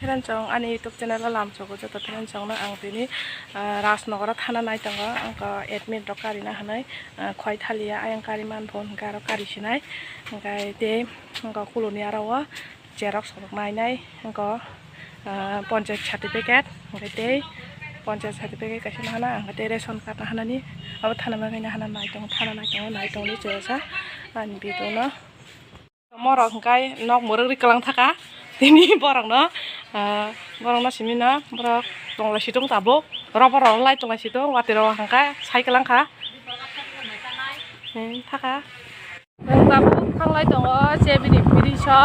Teranjong ani YouTube channel lamchogo joto teranjong no ang tini Rajnagara thana nai tongo angko admit rok karina hanai khoi thalia ayang kariman phone garo karisinai angkai te angko kuloni arawa xerox rok nai angko panchayat certificate angkai te panchayat certificate kaisa hana angkai te ration card hana ni abo thana mai hana nai tongo ni jesa ani bidono morok angkai nok muruk kalang thaka tini borokno simina borok tongla situng tabuk borok lai tongla situng watiro hangka cycle angka thaka tabuk thanglai tongo jebini birisho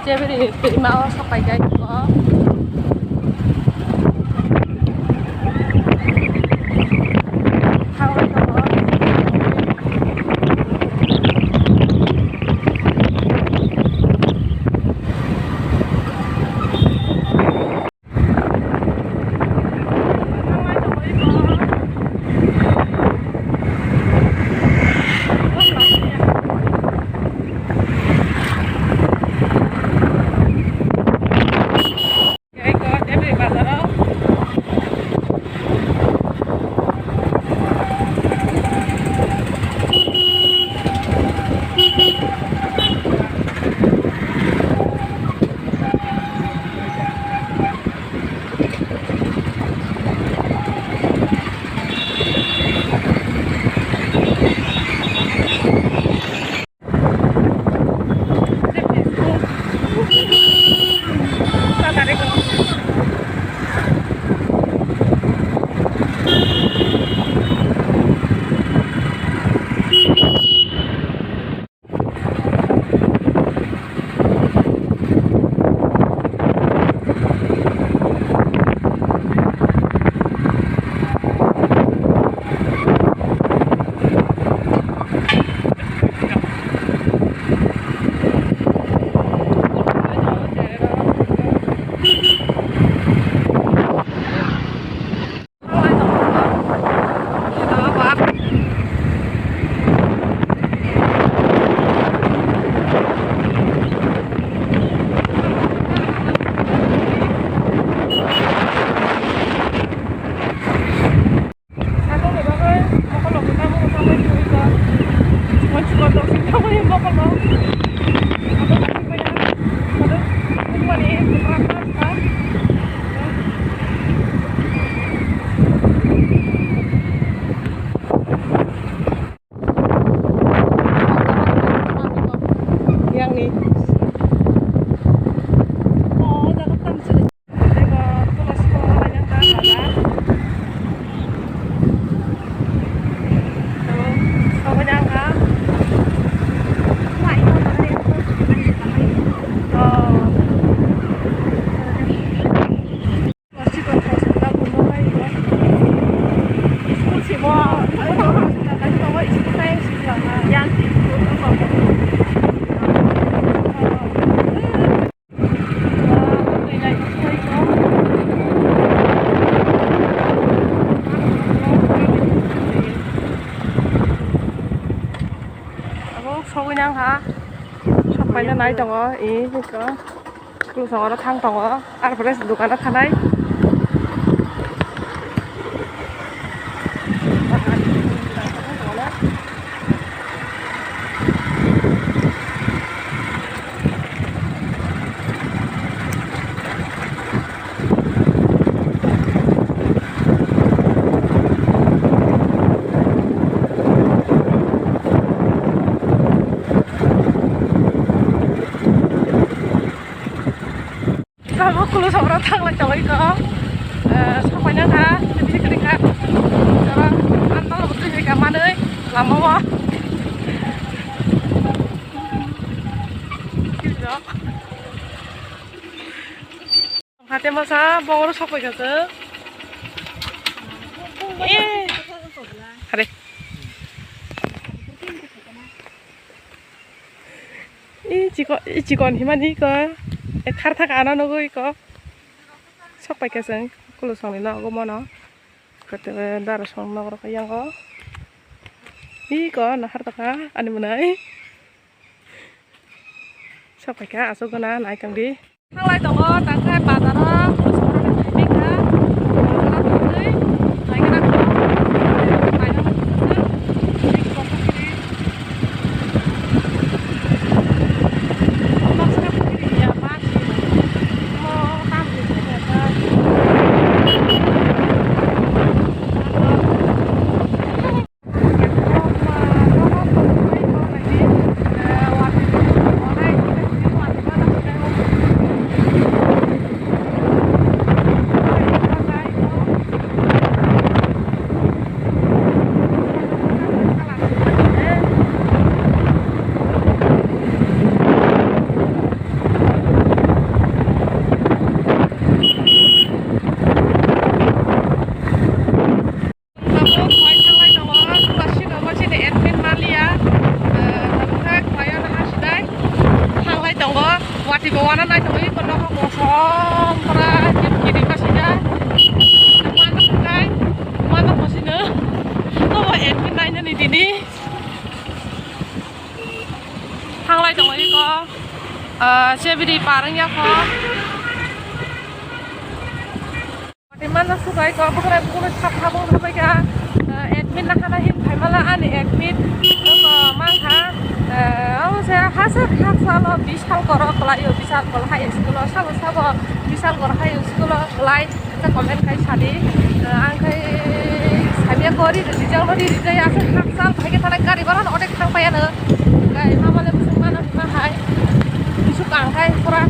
jebini mao sapai gai tongo Sogunyang ha sapaina nai tongo ko kulusongoro thang tongo ar pore dukana thanai kulo sama thang lang jawai ko sapaina ha jadi ketika cara antol betul jadi kaman euy lama wa gitu hate masa bongoro sapai gaje hare jikon himani ko khar thak ana nogoi ko sapai kaseng kulo songni na go mono kate dara song nogro kayang ko ko na har taka ani munai sapai ka asogona nai kangdi thanglai tongo tangkap Sebidi parang ya kok. Di mana sukai kok bukan bukan habung sampai ke admin nak ada hin kai malah ane admin mangha saya hasil lo bisal korok layu bisal korok hayu sekolah sabo bisal korok hayu sekolah lain kita komen kai sadi angkai samia kori dijang lo dijaya hasil pakai tanah kari baran odek tang payana kai hamale musim mana hai bisuk angkai kurang